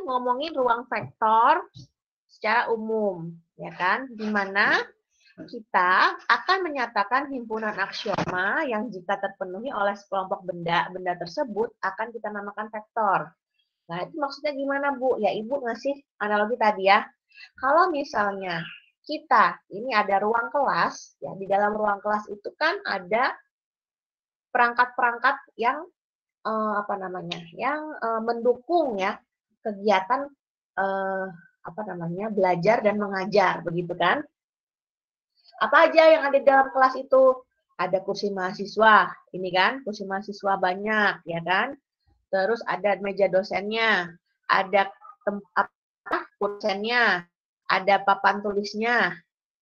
ngomongin ruang vektor secara umum, ya kan? Di mana kita akan menyatakan himpunan aksioma yang jika terpenuhi oleh sekelompok benda tersebut akan kita namakan vektor. Nah, itu maksudnya gimana, Bu? Ya, Ibu ngasih analogi tadi ya. Kalau misalnya kita, ini ada ruang kelas, ya di dalam ruang kelas itu kan ada perangkat-perangkat yang apa namanya, yang mendukung ya kegiatan apa namanya belajar dan mengajar, begitu kan? Apa aja yang ada di dalam kelas itu? Ada kursi mahasiswa, ini kan kursi mahasiswa banyak, ya kan? Terus ada meja dosennya, ada kursennya, ada papan tulisnya,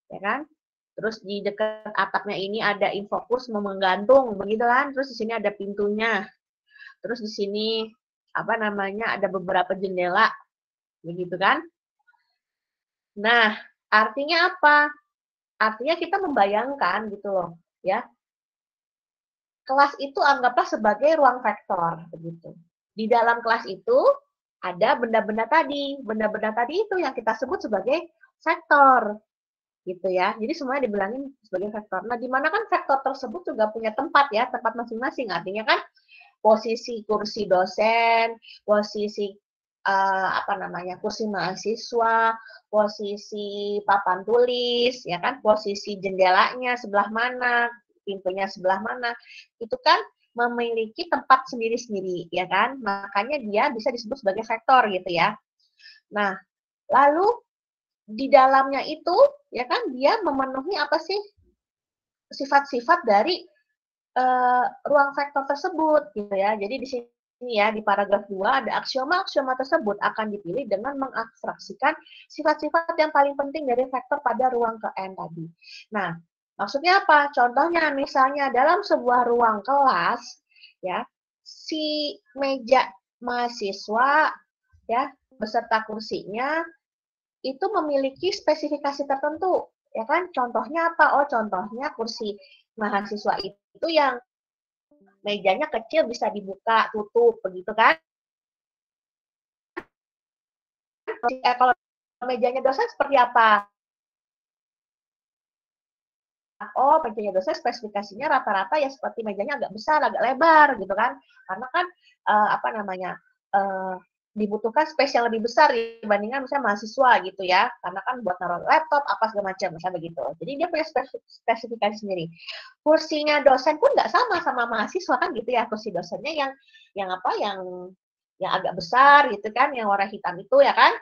ya kan? Terus di dekat atapnya ini ada infokurs menggantung, begitu kan? Terus di sini ada pintunya. Terus di sini apa namanya ada beberapa jendela, begitu kan? Nah, artinya apa? Artinya kita membayangkan gitu loh, ya. Kelas itu anggaplah sebagai ruang vektor, begitu. Di dalam kelas itu ada benda-benda tadi. Benda-benda tadi itu yang kita sebut sebagai vektor, gitu ya. Jadi semuanya dibilangin sebagai vektor. Nah, di mana kan vektor tersebut juga punya tempat ya, tempat masing-masing. Artinya kan posisi kursi dosen, posisi apa namanya kursi mahasiswa, posisi papan tulis, ya kan, posisi jendelanya sebelah mana, pintunya sebelah mana, itu kan memiliki tempat sendiri-sendiri, ya kan, makanya dia bisa disebut sebagai vektor gitu ya. Nah, lalu di dalamnya itu, ya kan, dia memenuhi apa sih sifat-sifat dari ruang vektor tersebut gitu ya. Jadi di sini ya di paragraf 2 ada aksioma-aksioma tersebut akan dipilih dengan mengabstraksikan sifat-sifat yang paling penting dari vektor pada ruang ke N tadi. Nah, maksudnya apa? Contohnya misalnya dalam sebuah ruang kelas ya, si meja mahasiswa ya beserta kursinya itu memiliki spesifikasi tertentu, ya kan? Contohnya apa? Oh, contohnya kursi mahasiswa itu yang mejanya kecil bisa dibuka, tutup, begitu kan? Kalau mejanya dosen seperti apa? Oh, mejanya dosen spesifikasinya rata-rata ya seperti mejanya agak besar, agak lebar, gitu kan? Karena kan apa namanya dibutuhkan space yang lebih besar dibandingkan misalnya mahasiswa gitu ya, karena kan buat naruh laptop apa segala macam misalnya begitu. Jadi dia punya spesifikasi sendiri. Kursinya dosen pun nggak sama mahasiswa kan gitu ya, kursi dosennya yang apa yang agak besar gitu kan, yang warna hitam itu ya kan,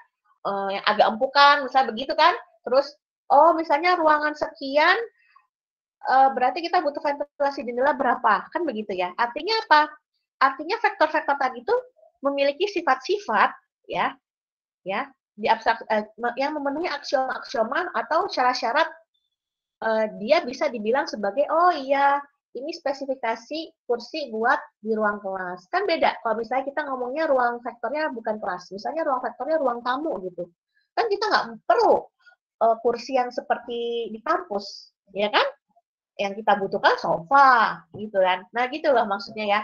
yang agak empukan misalnya begitu kan. Terus oh misalnya ruangan sekian berarti kita butuh ventilasi jendela berapa kan begitu ya. Artinya apa? Artinya vektor-vektor tadi itu memiliki sifat-sifat ya yang memenuhi aksioma-aksioma atau syarat-syarat dia bisa dibilang sebagai oh iya ini spesifikasi kursi buat di ruang kelas. Kan beda kalau misalnya kita ngomongnya ruang vektornya bukan kelas, misalnya ruang vektornya ruang tamu gitu, kan kita nggak perlu kursi yang seperti di kampus, ya kan? Yang kita butuhkan sofa gitu kan. Nah gitu loh maksudnya ya.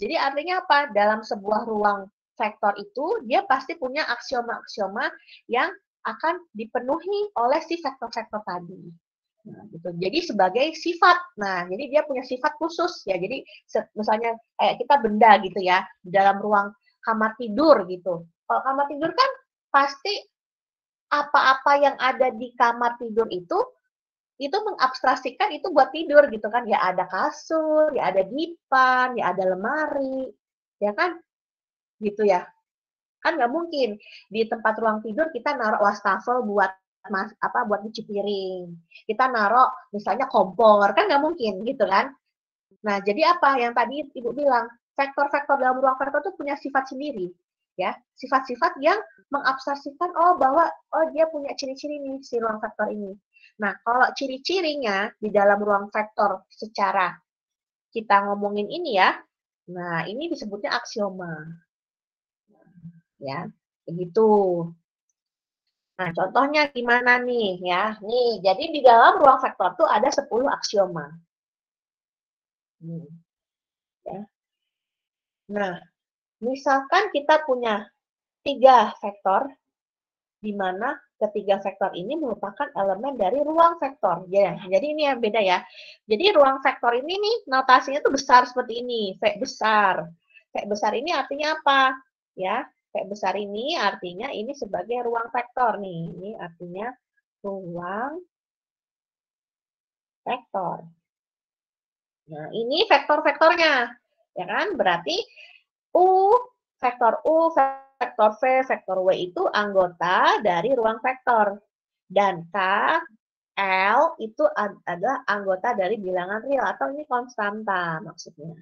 Jadi artinya apa? Dalam sebuah ruang vektor itu, dia pasti punya aksioma-aksioma yang akan dipenuhi oleh si vektor-vektor tadi. Nah, gitu. Jadi sebagai sifat. Nah, jadi dia punya sifat khusus ya. Jadi misalnya kayak kita benda gitu ya, di dalam ruang kamar tidur gitu. Kalau kamar tidur kan pasti apa-apa yang ada di kamar tidur itu mengabstraksikan itu buat tidur gitu kan, ya ada kasur, ya ada dipan, ya ada lemari, ya kan, gitu ya. Kan nggak mungkin di tempat ruang tidur kita naruh wastafel buat buat cuci piring. Kita naruh misalnya kompor, kan nggak mungkin gitu kan. Nah, jadi apa yang tadi Ibu bilang, vektor-vektor dalam ruang vektor itu punya sifat sendiri, ya, sifat-sifat yang mengabstraksikan bahwa dia punya ciri-ciri nih si ruang vektor ini. Nah, kalau ciri-cirinya di dalam ruang vektor secara kita ngomongin ini ya, nah ini disebutnya aksioma. Ya, begitu. Nah, contohnya gimana nih ya? Nih, jadi di dalam ruang vektor tuh ada 10 aksioma. Ya. Nah, Misalkan kita punya 3 vektor, di mana ketiga vektor ini merupakan elemen dari ruang vektor. Jadi ini yang beda ya. Jadi ruang vektor ini nih notasinya tuh besar seperti ini, V besar. V besar ini artinya apa? Ya, V besar ini artinya ini sebagai ruang vektor nih. Ini artinya ruang vektor. Nah, ini vektor-vektornya. Ya kan? Berarti vektor U, vektor V, vektor W itu anggota dari ruang vektor. Dan K, L itu adalah anggota dari bilangan real atau ini konstanta maksudnya.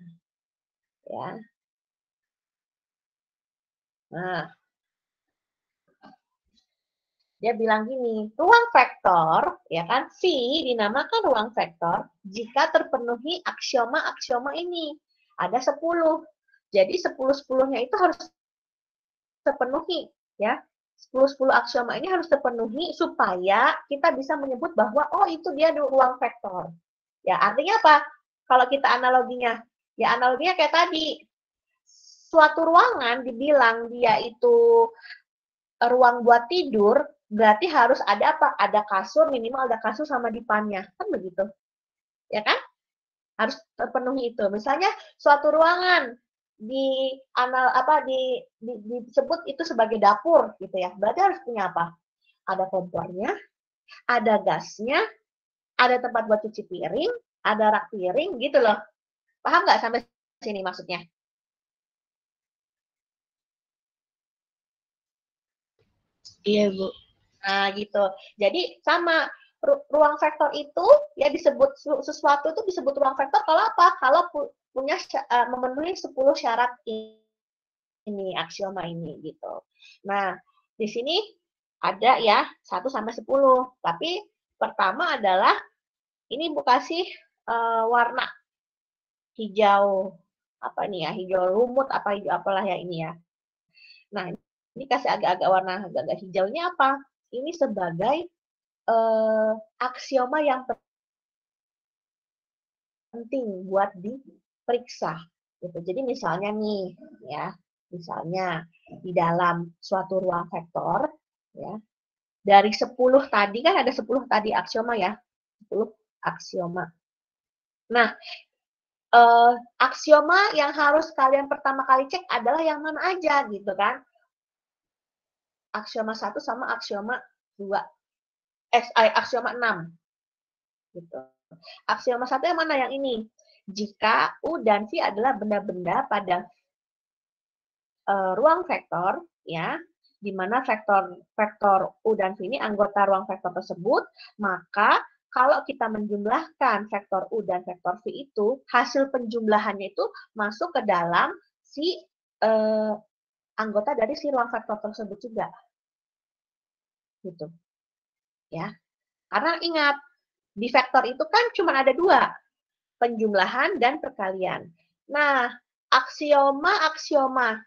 Ya. Nah, dia bilang gini, ruang vektor, ya kan, V dinamakan ruang vektor jika terpenuhi aksioma-aksioma ini. Ada 10. Jadi 10-10-nya itu harus terpenuhi, ya. 10-10 aksioma ini harus terpenuhi supaya kita bisa menyebut bahwa, oh itu dia ruang vektor. Ya, artinya apa? Kalau kita analoginya, ya analoginya kayak tadi, suatu ruangan dibilang dia itu ruang buat tidur, berarti harus ada apa? Ada kasur, minimal ada kasur sama dipannya. Kan begitu. Ya kan? Harus terpenuhi itu. Misalnya suatu ruangan disebut itu sebagai dapur gitu ya. Berarti harus punya apa? Ada kompornya, ada gasnya, ada tempat buat cuci piring, ada rak piring gitu loh. Paham nggak sampai sini maksudnya? Iya, Bu. Nah, gitu. Jadi sama ruang vektor itu ya disebut sesuatu itu disebut ruang vektor kalau apa? Kalau punya memenuhi 10 syarat ini aksioma ini gitu. Nah, di sini ada ya 1 sampai 10. Tapi pertama adalah ini Bu kasih warna hijau apa ini ya? Hijau lumut apa hijau apalah ya ini ya. Nah, ini kasih agak-agak warna agak-agak hijau ini apa? Ini sebagai aksioma yang penting buat diperiksa. Gitu. Jadi misalnya nih, ya, misalnya di dalam suatu ruang vektor, ya, dari 10 tadi kan ada 10 tadi aksioma ya, 10 aksioma. Nah, aksioma yang harus kalian pertama kali cek adalah yang mana aja gitu kan. Aksioma 1 sama aksioma 2. Aksioma 6. Gitu. Aksioma 1 yang mana? Yang ini. Jika U dan V adalah benda-benda pada ruang vektor, ya, di mana vektor U dan V ini anggota ruang vektor tersebut, maka kalau kita menjumlahkan vektor U dan vektor V itu, hasil penjumlahannya itu masuk ke dalam si anggota dari si ruang vektor tersebut juga. Gitu. Ya. Karena ingat, di vektor itu kan cuma ada 2, penjumlahan dan perkalian. Nah, aksioma-aksioma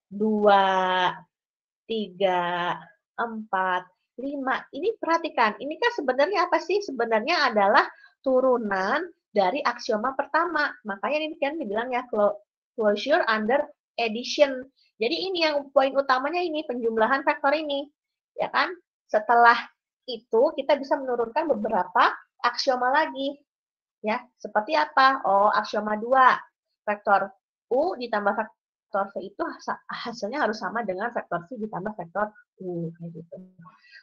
2, 3, 4, 5. Ini perhatikan, ini kan sebenarnya apa sih? Sebenarnya adalah turunan dari aksioma pertama. Makanya ini kan dibilang ya closure under addition. Jadi ini yang poin utamanya ini penjumlahan vektor ini. Ya kan? Setelah itu kita bisa menurunkan beberapa aksioma lagi. Ya, seperti apa? Oh, aksioma 2. Vektor U ditambah vektor V itu hasilnya harus sama dengan vektor V ditambah vektor U. Gitu.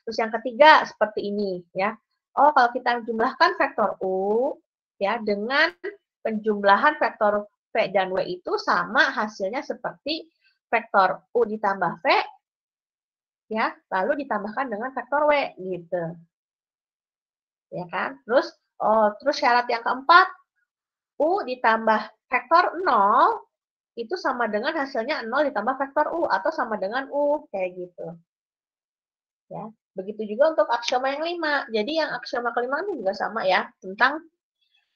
Terus yang ketiga seperti ini ya. Oh, kalau kita jumlahkan vektor U ya dengan penjumlahan vektor V dan W itu sama hasilnya seperti vektor U ditambah V ya, lalu ditambahkan dengan vektor W gitu. Ya kan? Terus syarat yang keempat, U ditambah vektor 0 itu sama dengan hasilnya 0 ditambah vektor U atau sama dengan U kayak gitu. Ya, begitu juga untuk aksioma yang 5. Jadi yang aksioma kelima ini juga sama ya,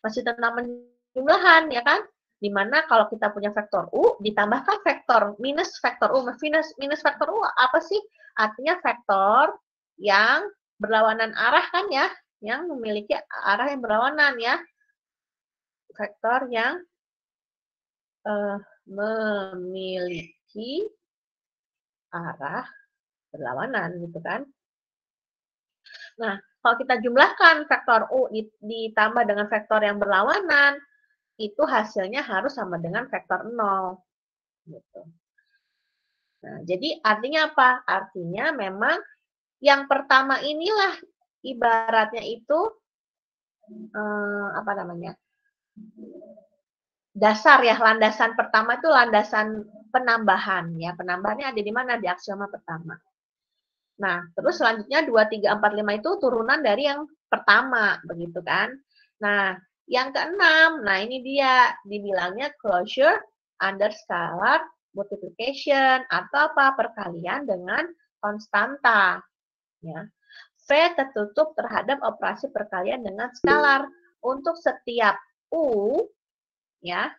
masih tentang penjumlahan ya kan? Dimana kalau kita punya vektor U ditambahkan vektor minus vektor U minus vektor U apa sih? Artinya vektor yang berlawanan arah kan ya, yang memiliki arah yang berlawanan ya. Vektor yang memiliki arah berlawanan gitu kan. Nah, kalau kita jumlahkan vektor U ditambah dengan vektor yang berlawanan, itu hasilnya harus sama dengan vektor 0. Gitu. Nah, jadi artinya apa? Artinya memang yang pertama inilah ibaratnya itu apa namanya? Dasar ya, landasan pertama itu landasan penambahan ya. Penambahannya ada di mana? Di aksioma pertama. Nah, terus selanjutnya 2, 3, 4, 5 itu turunan dari yang pertama, begitu kan? Nah, yang keenam, nah ini dia dibilangnya closure under scalar multiplication atau apa? Perkalian dengan konstanta. Ya. V tertutup terhadap operasi perkalian dengan skalar. Untuk setiap U, ya,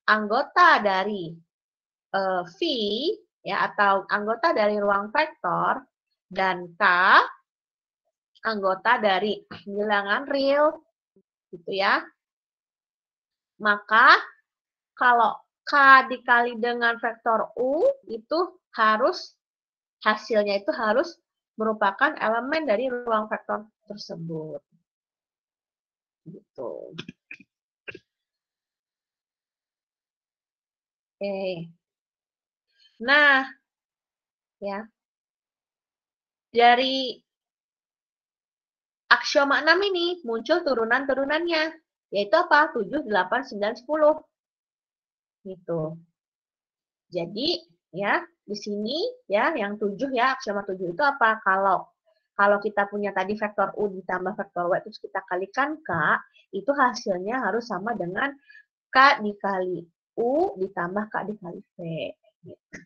anggota dari V, ya, atau anggota dari ruang vektor, dan K, anggota dari bilangan real, gitu ya. Maka kalau K dikali dengan vektor U, itu harus, hasilnya itu harus merupakan elemen dari ruang vektor tersebut. Gitu. Oke. Nah, ya. Dari aksioma 6 ini muncul turunan-turunannya, yaitu apa? 7, 8, 9, 10. Gitu. Jadi, ya, di sini ya yang 7 ya, aksioma 7 itu apa? Kalau kita punya tadi vektor U ditambah vektor W terus kita kalikan K, itu hasilnya harus sama dengan K dikali U ditambah K dikali V. Gitu.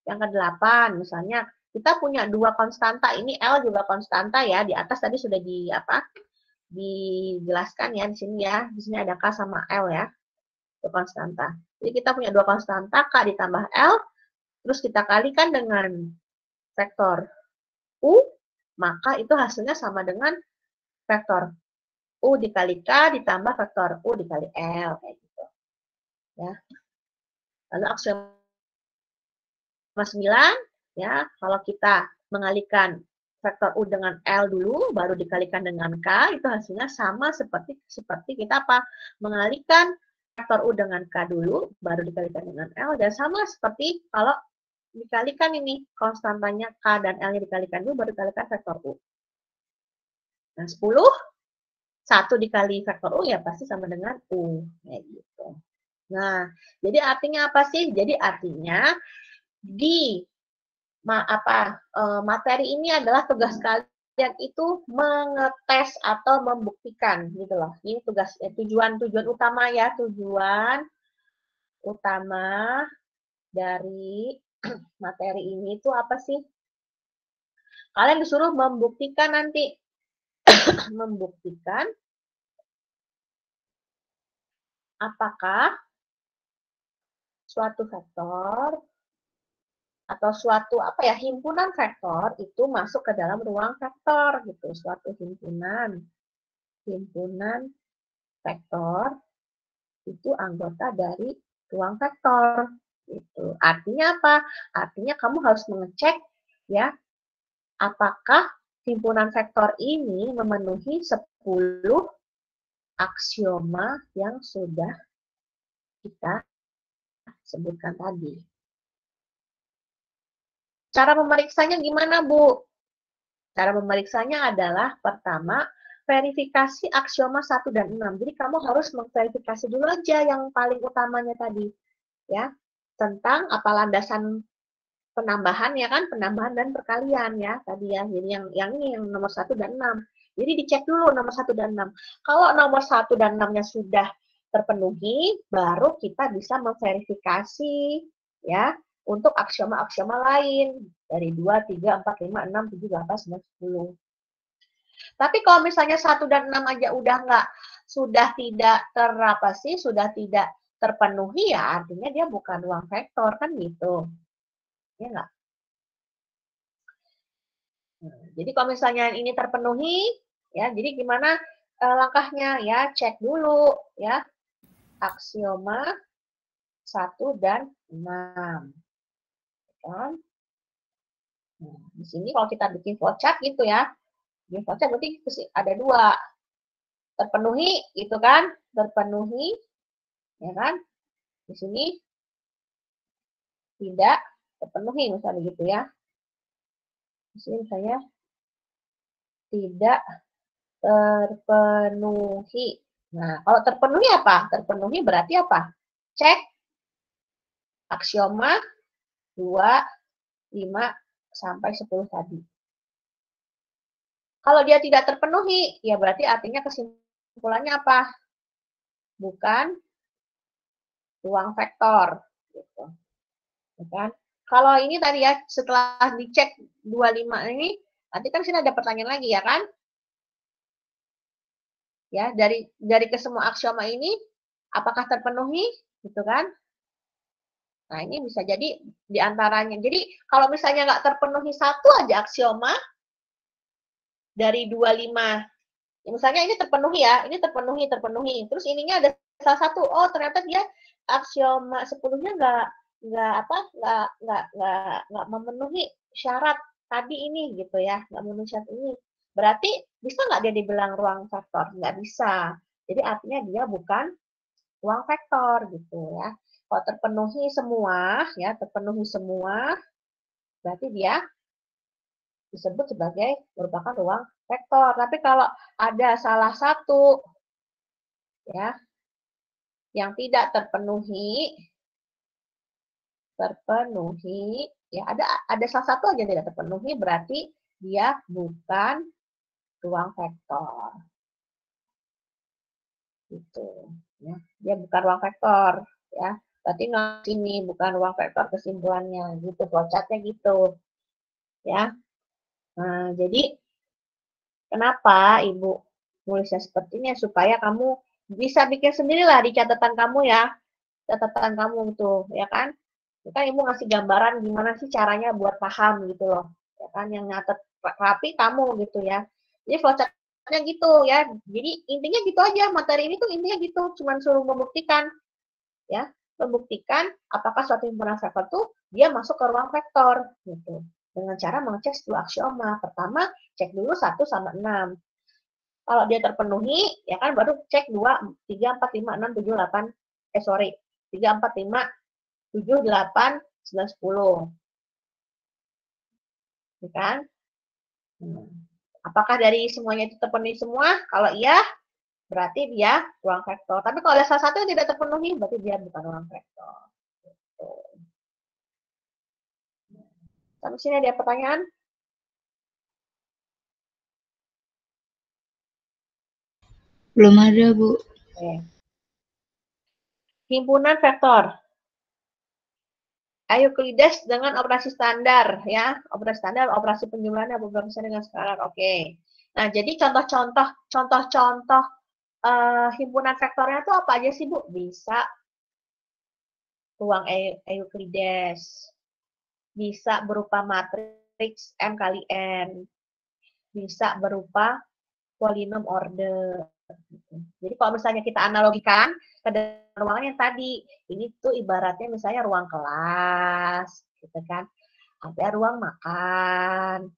Yang ke-8, misalnya kita punya dua konstanta, ini L juga konstanta ya, di atas tadi sudah dijelaskan ya di sini ya. Di sini ada K sama L ya. Itu konstanta. Jadi kita punya dua konstanta, K ditambah L, terus kita kalikan dengan vektor U, maka itu hasilnya sama dengan vektor U dikali K ditambah vektor U dikali L, kayak gitu. Ya. Lalu aksioma 9, ya, kalau kita mengalihkan vektor U dengan L dulu, baru dikalikan dengan K, itu hasilnya sama seperti kita apa? Mengalihkan vektor U dengan K dulu, baru dikalikan dengan L, dan sama seperti kalau dikalikan ini, konstantanya K dan L-nya dikalikan dulu, baru dikalikan vektor U. Nah, 10, 1 dikali vektor U, ya pasti sama dengan U. Kayak gitu. Nah, jadi artinya apa sih? Jadi artinya, di materi ini adalah tugas kalian itu mengetes atau membuktikan gitu loh. Ini tugas tujuan utama ya, tujuan utama dari materi ini itu apa sih? Kalian disuruh membuktikan nanti membuktikan apakah suatu vektor atau suatu himpunan vektor itu masuk ke dalam ruang vektor gitu, suatu himpunan vektor itu anggota dari ruang vektor gitu. Artinya apa? Artinya kamu harus mengecek ya apakah himpunan vektor ini memenuhi 10 aksioma yang sudah kita sebutkan tadi. Cara memeriksanya gimana, Bu? Cara memeriksanya adalah pertama, verifikasi aksioma 1 dan 6. Jadi kamu harus memverifikasi dulu aja yang paling utamanya tadi. Ya, tentang apa landasan penambahan ya kan, penambahan dan perkalian ya tadi ya. Jadi yang ini yang nomor 1 dan 6. Jadi dicek dulu nomor 1 dan 6. Kalau nomor 1 dan 6-nya sudah terpenuhi, baru kita bisa memverifikasi ya untuk aksioma-aksioma lain dari 2, 3, 4, 5, 6, 7, 8, 9, 10. Tapi kalau misalnya 1 dan 6 aja sudah tidak sudah tidak terpenuhi ya artinya dia bukan ruang vektor kan gitu. Ya enggak? Jadi kalau misalnya ini terpenuhi ya, jadi gimana langkahnya ya? Cek dulu ya aksioma 1 dan 6. Kan? Nah, di sini kalau kita bikin flowchart gitu ya, bikin flowchart berarti ada 2. Terpenuhi gitu kan? Terpenuhi, ya kan? Di sini tidak terpenuhi misalnya gitu ya. Di sini misalnya tidak terpenuhi. Nah, kalau terpenuhi apa? Terpenuhi berarti apa? Cek aksioma 2, 5, sampai 10 tadi. Kalau dia tidak terpenuhi, ya berarti artinya kesimpulannya apa? Bukan ruang vektor. Gitu. Kan? Kalau ini tadi ya, setelah dicek 25 ini, nanti kan sini ada pertanyaan lagi ya kan? Ya, dari ke semua aksioma ini, apakah terpenuhi? Gitu kan? Nah, ini bisa jadi diantaranya. Jadi, kalau misalnya nggak terpenuhi satu aja aksioma dari 25, ya, misalnya ini terpenuhi ya, ini terpenuhi. Terus ininya ada salah satu, oh ternyata dia aksioma 10-nya nggak memenuhi syarat tadi ini gitu ya, nggak memenuhi syarat ini. Berarti bisa nggak dia dibilang ruang vektor? Nggak bisa. Jadi artinya dia bukan ruang vektor gitu ya. Kalau terpenuhi semua, ya terpenuhi semua, berarti dia disebut sebagai merupakan ruang vektor. Tapi kalau ada salah satu ya yang tidak terpenuhi, ya ada salah satu aja yang tidak terpenuhi, berarti dia bukan ruang vektor. Gitu. Ya. Dia bukan ruang vektor. Ya. Berarti sini bukan ruang vektor kesimpulannya. Gitu, flowchartnya gitu. Ya. Nah, jadi kenapa Ibu nulisnya seperti ini? Supaya kamu bisa bikin sendirilah di catatan kamu ya. Catatan kamu tuh, ya kan? Kan Ibu ngasih gambaran gimana sih caranya buat paham gitu loh. Ya kan, yang nyatet rapi kamu gitu ya. Jadi flowchartnya gitu ya. Jadi intinya gitu aja, materi ini tuh intinya gitu, cuman suruh membuktikan ya, membuktikan apakah suatu himpunan vektor tuh dia masuk ke ruang vektor gitu. Dengan cara mengecek dua aksioma. Pertama, cek dulu 1 sama 6. Kalau dia terpenuhi, ya kan baru cek 2, 3, 4, 5, 6, 7, 8, 3, 4, 5, 7, 8, 9, 10. Ya kan? Apakah dari semuanya itu terpenuhi semua? Kalau iya, berarti dia ruang vektor. Tapi kalau ada salah satu yang tidak terpenuhi, berarti dia bukan ruang vektor. Gitu. Sampai sini ada pertanyaan? Belum ada, Bu. Oke. Himpunan vektor. Euclides dengan operasi standar ya, operasi standar, operasi penjumlahan operasi dengan skalar. Oke. Nah, jadi contoh-contoh himpunan vektornya itu apa aja sih, Bu? Bisa ruang Euclides. Bisa berupa matriks M kali N. Bisa berupa polinom order. Jadi kalau misalnya kita analogikan ke ruangan yang tadi, ini tuh ibaratnya misalnya ruang kelas, gitu kan? Ada ruang makan,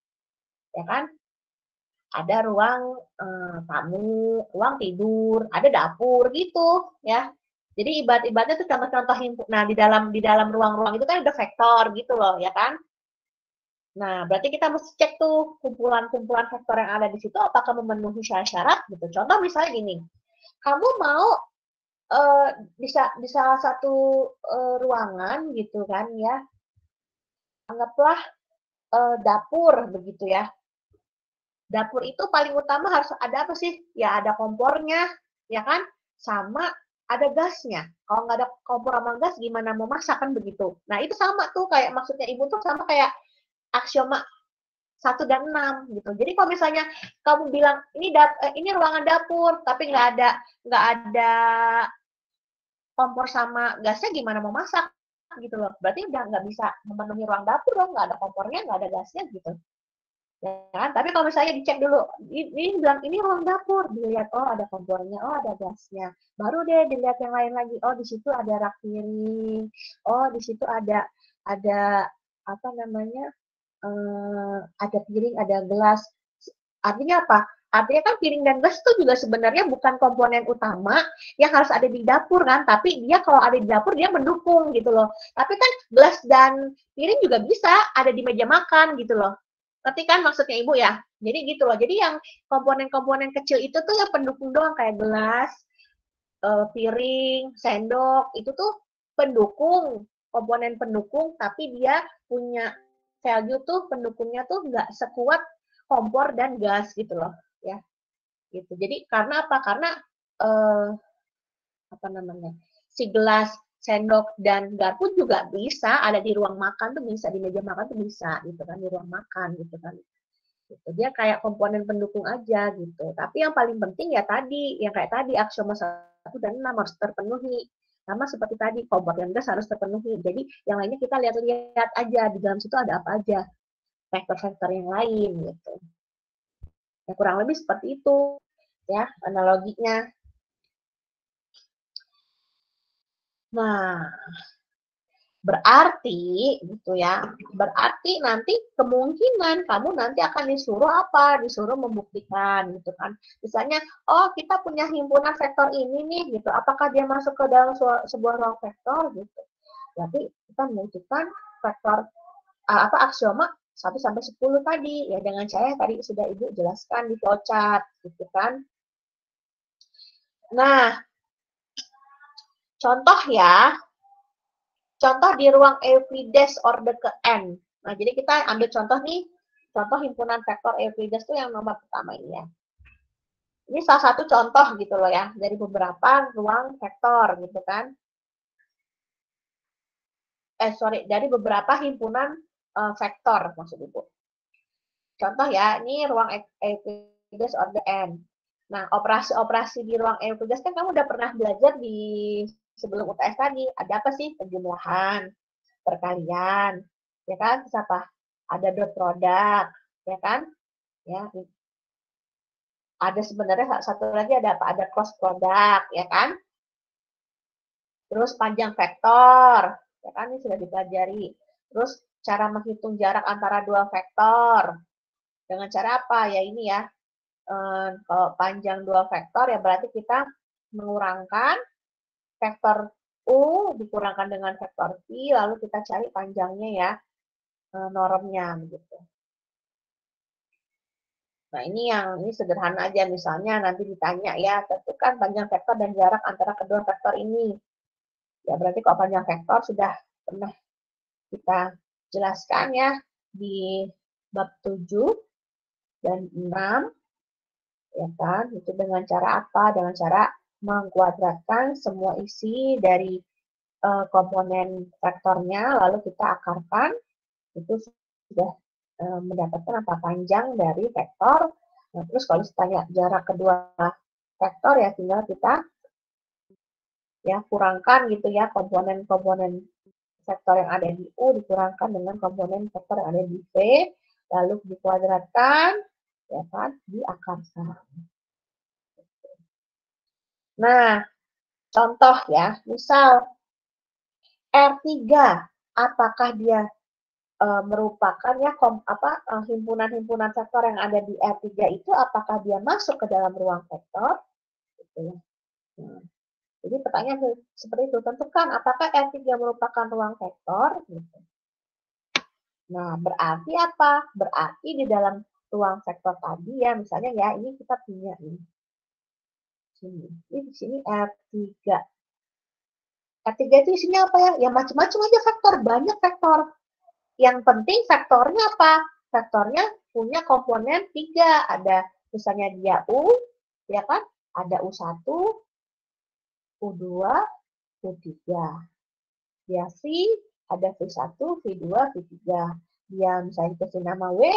ya kan? Ada ruang tamu, ruang tidur, ada dapur gitu, ya. Jadi ibarat-ibaratnya tuh contoh-contoh himpun. Nah, di dalam ruang-ruang itu kan ada vektor gitu loh, ya kan? Nah, berarti kita mesti cek tuh kumpulan-kumpulan vektor yang ada di situ apakah memenuhi syarat-syarat gitu. Contoh misalnya gini, kamu mau di salah satu ruangan gitu kan ya, anggaplah dapur begitu ya. Dapur itu paling utama harus ada apa sih? Ya ada kompornya, ya kan? Sama ada gasnya. Kalau nggak ada kompor sama gas, gimana mau masak kan begitu. Nah itu sama tuh kayak maksudnya ibu tuh sama kayak aksioma 1 dan 6 gitu. Jadi kalau misalnya kamu bilang ini ruangan dapur tapi nggak ada kompor sama gasnya, gimana mau masak gitu loh. Berarti udah nggak bisa memenuhi ruang dapur dong, nggak ada kompornya, nggak ada gasnya gitu. Ya kan? Tapi kalau misalnya dicek dulu, ini bilang ini ruang dapur, dilihat oh ada kompornya, oh ada gasnya. Baru deh dilihat yang lain lagi. Oh di situ ada rak piring. Oh di situ ada apa namanya? Ada piring, ada gelas. Artinya apa? Artinya kan piring dan gelas itu juga sebenarnya bukan komponen utama yang harus ada di dapur kan, tapi dia kalau ada di dapur dia mendukung gitu loh. Tapi kan gelas dan piring juga bisa ada di meja makan gitu loh. Ngerti kan maksudnya Ibu ya? Jadi gitu loh. Jadi yang komponen-komponen kecil itu tuh yang pendukung doang kayak gelas, piring, sendok, itu tuh pendukung, komponen pendukung, tapi dia punya value tuh pendukungnya tuh nggak sekuat kompor dan gas gitu loh, ya. Gitu. Jadi karena apa? Karena eh, apa namanya? Si gelas, sendok dan garpu juga bisa ada di ruang makan tuh bisa di meja makan tuh bisa gitu kan di ruang makan gitu kan. Gitu. Dia kayak komponen pendukung aja gitu. Tapi yang paling penting ya tadi, yang kayak tadi aksioma 1 dan 6 harus terpenuhi. Sama seperti tadi, kompor dan gas harus terpenuhi. Jadi yang lainnya kita lihat-lihat aja di dalam situ ada apa aja, faktor-faktor yang lain gitu. Ya kurang lebih seperti itu ya analoginya. Nah, berarti gitu ya. Berarti nanti kemungkinan kamu nanti akan disuruh apa? Disuruh membuktikan gitu kan. Misalnya, oh kita punya himpunan vektor ini nih gitu. Apakah dia masuk ke dalam sebuah ruang vektor gitu. Jadi kita membuktikan vektor apa aksioma 1 sampai 10 tadi ya dengan cara tadi sudah Ibu jelaskan di flowchart gitu kan. Nah, contoh ya, contoh di ruang Euclides orde ke N. Nah, jadi kita ambil contoh nih, contoh himpunan vektor Euclides itu yang nomor pertama ini ya. Ini salah satu contoh gitu loh ya, dari beberapa ruang vektor gitu kan. Dari beberapa himpunan vektor maksud Ibu. Contoh ya, ini ruang Euclides orde N. Nah, operasi-operasi di ruang Euclides kan kamu udah pernah belajar di sebelum UTS tadi. Ada apa sih? Penjumlahan, perkalian, ya kan? Terus apa? Ada dot produk, ya kan? Ya, ada sebenarnya satu lagi ada apa? Ada cross product, ya kan? Terus panjang vektor, ya kan? Ini sudah dipelajari. Terus cara menghitung jarak antara dua vektor. Dengan cara apa? Ya ini ya. Kalau panjang dua vektor ya berarti kita mengurangkan vektor U dikurangkan dengan vektor V, lalu kita cari panjangnya ya, normnya begitu. Nah, ini sederhana aja. Misalnya nanti ditanya ya, tentukan panjang vektor dan jarak antara kedua vektor ini. Ya, berarti kalau panjang vektor sudah pernah kita jelaskan ya di bab 7 dan 6, ya kan? Itu dengan cara apa? Dengan cara mengkuadratkan semua isi dari komponen vektornya, lalu kita akarkan, itu sudah mendapatkan apa panjang dari vektor. Nah, terus kalau ditanya jarak kedua vektor ya tinggal kita ya kurangkan gitu ya komponen-komponen vektor yang ada di U dikurangkan dengan komponen vektor yang ada di V, lalu dikuadratkan ya kan diakarkan. Nah, contoh ya, misal R3 apakah dia merupakan ya himpunan-himpunan vektor yang ada di R3 itu apakah dia masuk ke dalam ruang vektor gitu ya. Nah, jadi pertanyaan seperti itu, tentukan apakah R3 merupakan ruang vektor gitu. Nah, berarti apa? Berarti di dalam ruang vektor tadi ya, misalnya ya ini kita punya ini. Ini di sini R3. R3 itu isinya apa ya? Ya macam-macam aja vektor, banyak vektor. Yang penting vektornya apa? Vektornya punya komponen 3. Ada misalnya dia U, ya kan? Ada U1, U2, U3. Dia V, ada V1, V2, V3. Dia misalnya dikasih nama W,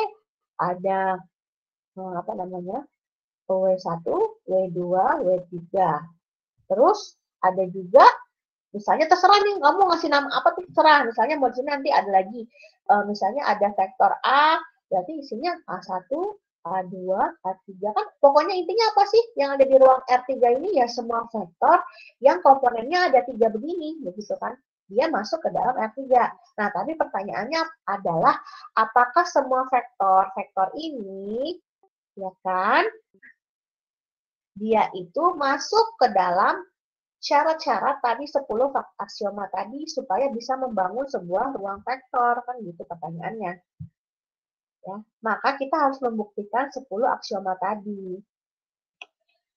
ada apa namanya? W1, W2, W3. Terus ada juga misalnya terserah nih kamu ngasih nama apa tuh terserah. Misalnya mau di sini nanti ada lagi misalnya ada vektor A berarti isinya A1, A2, A3. Kan pokoknya intinya apa sih yang ada di ruang R3 ini? Ya semua vektor yang komponennya ada 3 begini, begitu kan? Dia masuk ke dalam R3. Nah, tapi pertanyaannya adalah apakah semua vektor ini, ya kan, dia itu masuk ke dalam syarat-syarat tadi 10 aksioma tadi supaya bisa membangun sebuah ruang vektor, kan gitu pertanyaannya. Ya, maka kita harus membuktikan 10 aksioma tadi.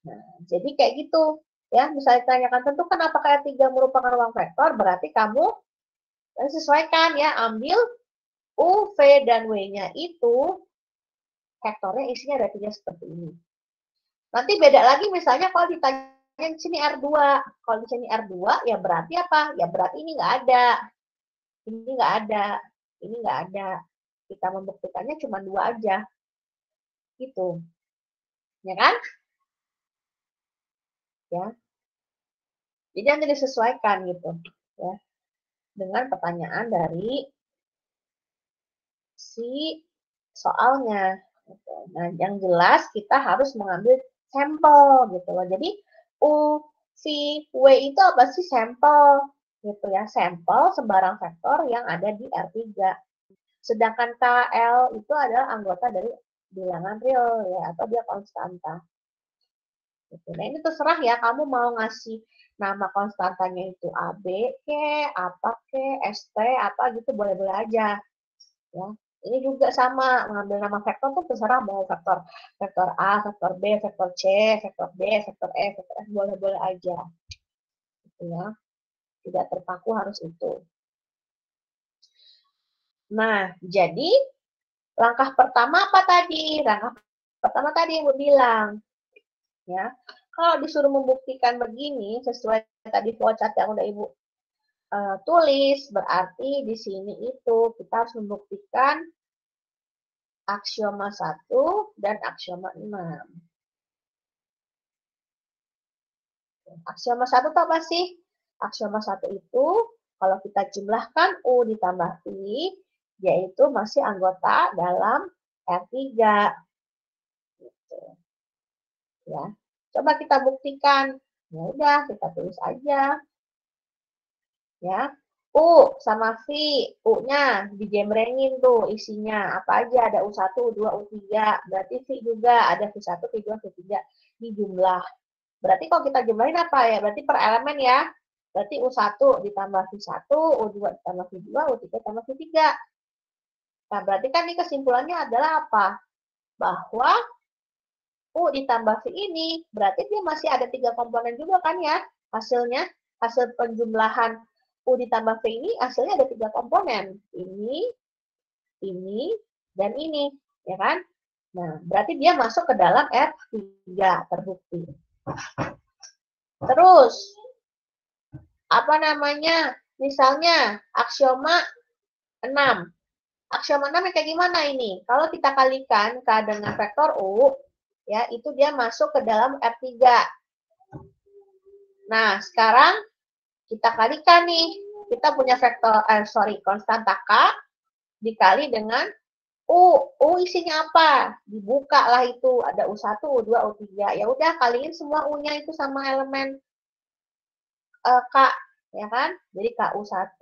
Nah, jadi kayak gitu. Ya, misalnya ditanyakan tentukan apakah R3 merupakan ruang vektor, berarti kamu sesuaikan ya, ambil U, V, dan W-nya itu vektornya isinya ada 3 seperti ini. Nanti beda lagi misalnya kalau ditanya di sini R2. Kalau di sini R2 ya berarti apa? Ya berarti ini nggak ada. Ini nggak ada. Ini nggak ada. Kita membuktikannya cuma 2 aja. Gitu. Ya kan? Ya. Jadi nanti disesuaikan gitu. Ya. Dengan pertanyaan dari si soalnya. Nah, yang jelas kita harus mengambil sampel gitu loh. Jadi U, V, W itu apa sih? Sampel gitu ya. Sampel sembarang vektor yang ada di R3. Sedangkan KL itu adalah anggota dari bilangan real ya, atau dia konstanta. Gitu. Nah, ini terserah ya, kamu mau ngasih nama konstantanya itu AB ke, apa ke, ST, apa gitu, boleh-boleh aja. Ya. Ini juga sama, mengambil nama vektor tuh terserah mau vektor A, vektor B, vektor C, vektor D, vektor E, vektor F, boleh-boleh aja. Gitu ya. Tidak terpaku harus itu. Nah, jadi langkah pertama apa tadi? Langkah pertama tadi yang Ibu bilang. Ya. Kalau disuruh membuktikan begini, sesuai tadi flowchart yang udah Ibu tulis, berarti di sini itu kita harus membuktikan aksioma 1 dan aksioma 6. Aksioma 1 itu apa sih? Aksioma 1 itu kalau kita jumlahkan U ditambah I, yaitu masih anggota dalam R3. Gitu. Ya. Coba kita buktikan. Ya udah, kita tulis aja. Ya. U sama V, U-nya dijembrengin tuh isinya. Apa aja, ada U1, U2, U3. Berarti V juga, ada V1, V2, V3 di jumlah. Berarti kalau kita jumlahin apa ya? Berarti per elemen ya. Berarti U1 ditambah V1, U2 ditambah V2, U3 ditambah V3. Nah, berarti kan ini kesimpulannya adalah apa? Bahwa U ditambah V ini, berarti dia masih ada 3 komponen juga kan ya hasilnya. Hasil penjumlahan U ditambah V ini hasilnya ada 3 komponen. Ini, dan ini. Ya kan? Nah, berarti dia masuk ke dalam R3, terbukti. Terus, apa namanya? Misalnya, aksioma 6. Aksioma 6 kayak gimana ini? Kalau kita kalikan K dengan vektor U, ya itu dia masuk ke dalam R3. Nah, sekarang kita kalikan nih. Kita punya vektor, konstanta K dikali dengan U. U isinya apa? Dibuka lah itu. Ada U1, U2, U3. Ya udah, kaliin semua U-nya itu sama elemen K. Ya kan? Jadi KU1,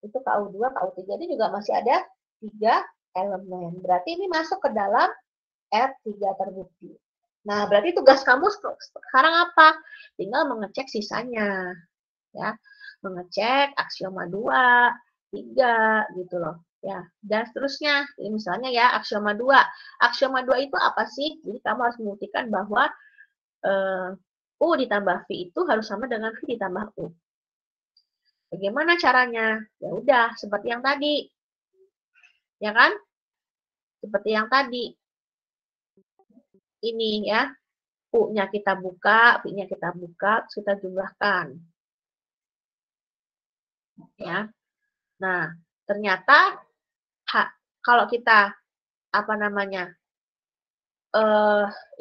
itu KU2, KU3. Jadi juga masih ada 3 elemen. Berarti ini masuk ke dalam R3 terbukti. Nah, berarti tugas kamu sekarang apa? Tinggal mengecek sisanya. Ya, mengecek aksioma 2, 3 gitu loh. Ya, dan seterusnya. Ini misalnya ya aksioma 2. Aksioma 2 itu apa sih? Jadi kamu harus membuktikan bahwa U ditambah V itu harus sama dengan V ditambah U. Bagaimana caranya? Ya udah, seperti yang tadi. Ya kan? Seperti yang tadi. Ini ya. U-nya kita buka, V-nya kita buka, terus kita jumlahkan. Ya. Nah, ternyata kalau kita apa namanya?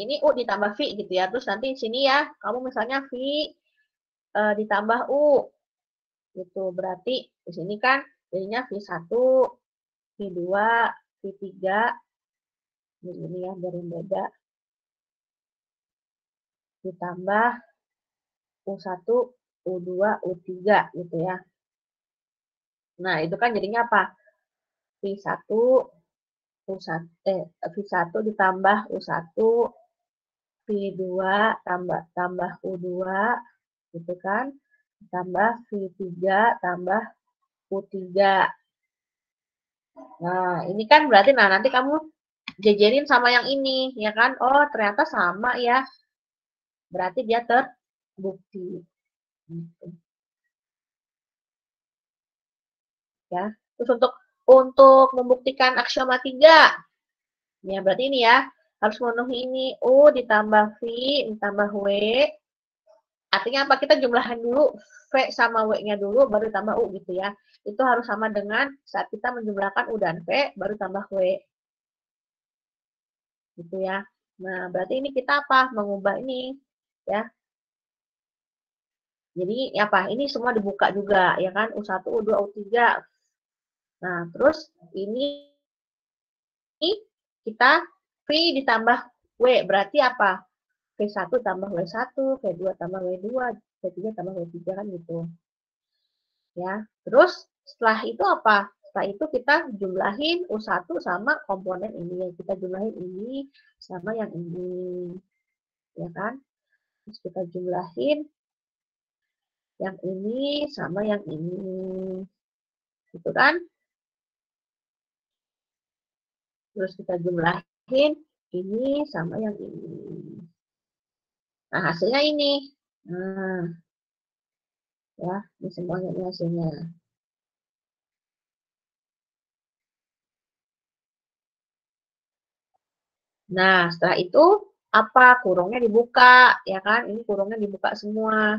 Ini U ditambah V gitu ya. Terus nanti di sini ya, kamu misalnya V ditambah U. Gitu. Berarti di sini kan jadinya V1, V2, V3, ini ya, biar yang beda, ditambah U1, U2, U3 gitu ya. Nah, itu kan jadinya apa? V1, V1 ditambah U1, V2 tambah U2, gitu kan. Tambah V3 tambah U3. Nah, ini kan berarti nanti kamu jejerin sama yang ini, ya kan? Oh, ternyata sama ya. Berarti dia terbukti. Gitu. Ya. Terus untuk membuktikan aksioma 3, ya berarti ini ya, harus memenuhi ini U ditambah V ditambah W. Artinya apa? Kita jumlahin dulu V sama W-nya dulu, baru tambah U gitu ya. Itu harus sama dengan saat kita menjumlahkan U dan V, baru tambah W. Gitu ya. Nah, berarti ini kita apa? Mengubah ini. Ya. Jadi apa? Ini semua dibuka juga, ya kan? U1, U2, U3. Nah, terus ini kita V ditambah W. Berarti apa? V1 tambah W1, V2 tambah W2, V3 tambah W3 kan gitu. Ya. Terus setelah itu apa? Setelah itu kita jumlahin U1 sama komponen ini. Kita jumlahin ini sama yang ini. Ya kan? Terus kita jumlahin yang ini sama yang ini. Gitu kan? Terus kita jumlahin ini sama yang ini. Nah, hasilnya ini. Nah, ya, ini semuanya ini hasilnya. Nah, setelah itu apa? Kurungnya dibuka, ya kan? Ini kurungnya dibuka semua.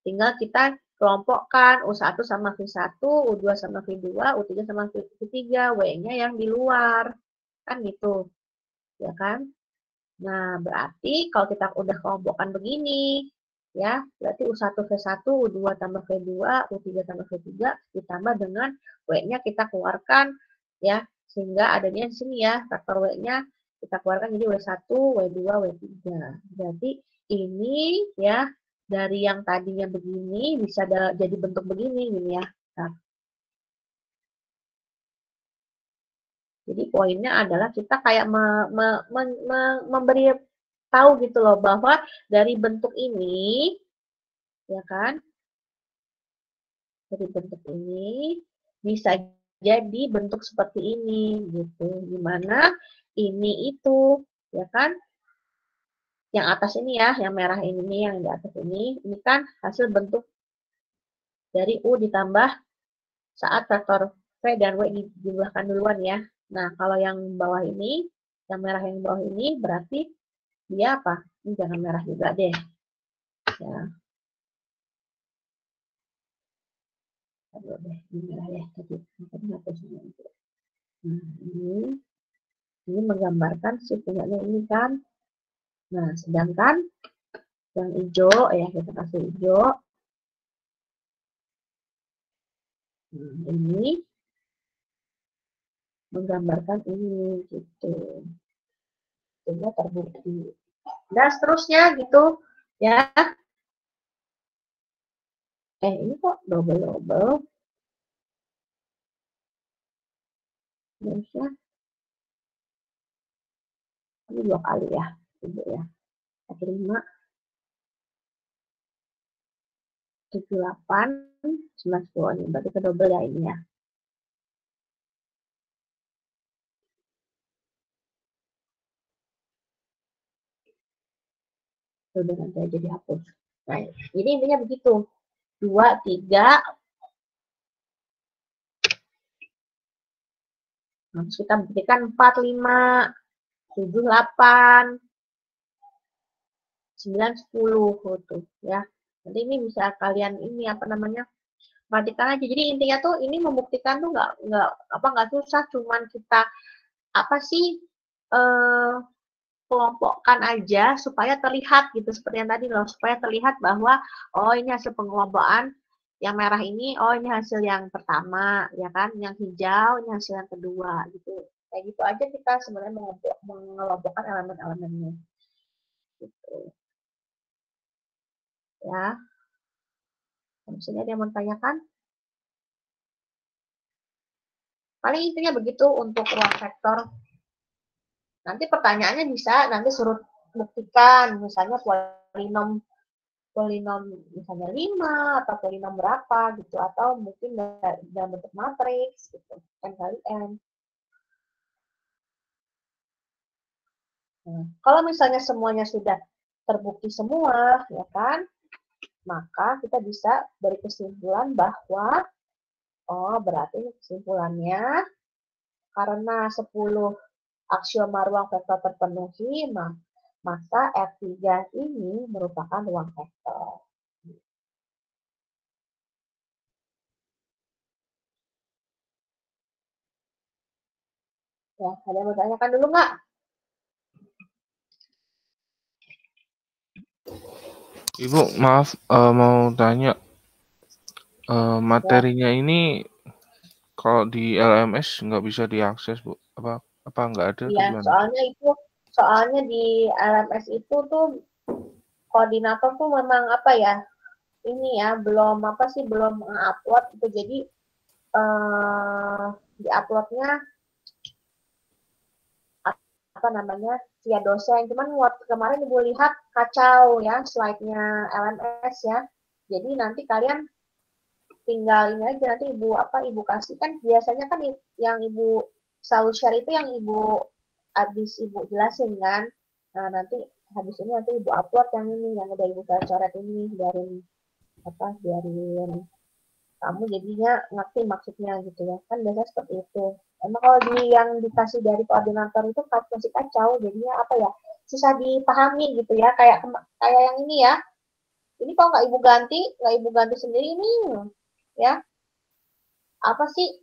Tinggal kita kelompokkan U1 sama V1, U2 sama V2, U3 sama V3, W-nya yang di luar. Kan gitu. Ya kan? Nah, berarti kalau kita udah kelompokkan begini, ya, berarti U1 V1, U2 tambah V2, U3 tambah V3 ditambah dengan W-nya kita keluarkan, ya, sehingga adanya di sini ya, faktor W-nya kita keluarkan jadi W1, W2, W3. Berarti ini ya, dari yang tadinya begini bisa jadi bentuk begini, gini ya. Nah, jadi poinnya adalah kita kayak memberi tahu gitu loh bahwa dari bentuk ini, ya kan, dari bentuk ini bisa jadi bentuk seperti ini gitu, dimana ini itu, ya kan, yang atas ini ya, yang merah ini, yang di atas ini kan hasil bentuk dari U ditambah saat faktor V dan W dijumlahkan duluan ya. Nah, kalau yang bawah ini, yang merah yang bawah ini berarti dia apa? Ini jangan merah juga deh. Ya. Aduh deh, ini merah ya. Tadi nah, ini menggambarkan si punyanya ini kan. Nah, sedangkan yang hijau, ya kita kasih hijau. Ini menggambarkan ini gitu. Sehingga terbukti. Dan seterusnya gitu ya. Ini kok double-double. Harusnya ini 2 kali ya. Ibu ya. 5, 7, 8, 9, 10. Ini berarti ke double ya ini ya. Udah nanti aja dihapus. Nah, jadi intinya begitu. 2, 3. Nah, kita buktikan 4, 5, 7, 8, 9, 10 tuh ya. Nanti ini bisa kalian ini apa namanya? Perhatikan aja. Jadi intinya tuh ini membuktikan tuh nggak susah, cuman kita apa sih kelompokkan aja supaya terlihat gitu seperti yang tadi loh, supaya terlihat bahwa oh ini hasil pengelompokan Yang merah ini, oh ini hasil yang pertama, ya kan? Yang hijau ini hasil yang kedua, gitu. Kayak gitu aja kita sebenarnya mengelompokkan elemen-elemennya. Gitu. Ya, misalnya ada yang mau tanyakan? Paling intinya begitu untuk ruang vektor. Nanti pertanyaannya bisa nanti suruh buktikan, misalnya polinom polinom misalnya 5 atau polinom berapa gitu, atau mungkin dalam bentuk matriks gitu, n kali n. Nah, kalau misalnya semuanya sudah terbukti semua, ya kan, maka kita bisa beri kesimpulan bahwa, oh berarti kesimpulannya karena 10 aksioma ruang vektor terpenuhi, maka R3 ini merupakan ruang vektor. Ya, ada yang mau tanyakan dulu nggak? Ibu, maaf mau tanya, materinya ini kalau di LMS nggak bisa diakses, Bu? Apa nggak ada? Iya, soalnya di LMS itu tuh koordinator tuh memang apa ya? Ini ya, belum upload gitu. Jadi di uploadnya apa namanya via dosen. Cuman waktu kemarin ibu lihat kacau ya slide-nya LMS ya. Jadi nanti kalian tinggal ini aja, nanti ibu kasih kan biasanya kan yang ibu selalu share itu yang habis ibu jelasin kan. Nah nanti habis ini nanti ibu upload yang ini yang udah ibu coret ini biarin kamu jadinya ngerti maksudnya gitu ya, kan biasanya seperti itu. Emang kalau yang dikasih dari koordinator itu masih kacau, jadinya apa ya, susah dipahami gitu ya, kayak yang ini ya, ini kok nggak ibu ganti sendiri ini ya, apa sih,